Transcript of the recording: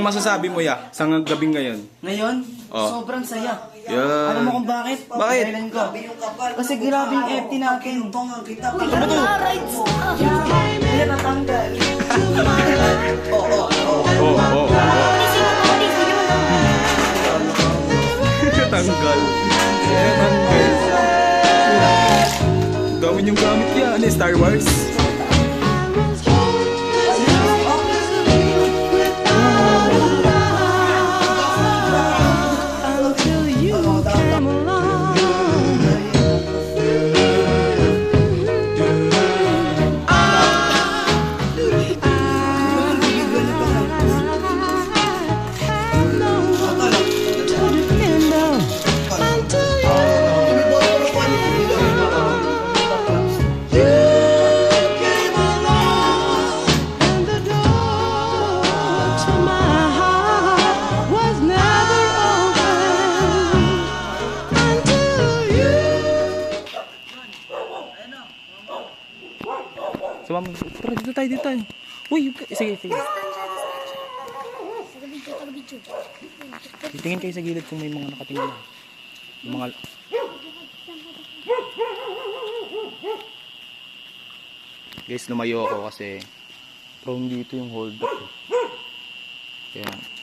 Anong masasabi mo ya sa gabing ngayon? Ngayon, Oh. sobrang saya. Yan. Alam mo kung bakit? Bakit? Dahilan ko. Kasi grabe yung FT natin. Ano to? Kaya natanggal. Oo. Tanggal. Tanggal. Gawin yung gamit yan. Ano, Star Wars? Sumama. Tara, dito tayo. Uy, sige. Tingin kayo sa gilid kung may mga nakatingin na. Yung mga... Guys, lumayo ako kasi prone dito yung hold up. Kaya...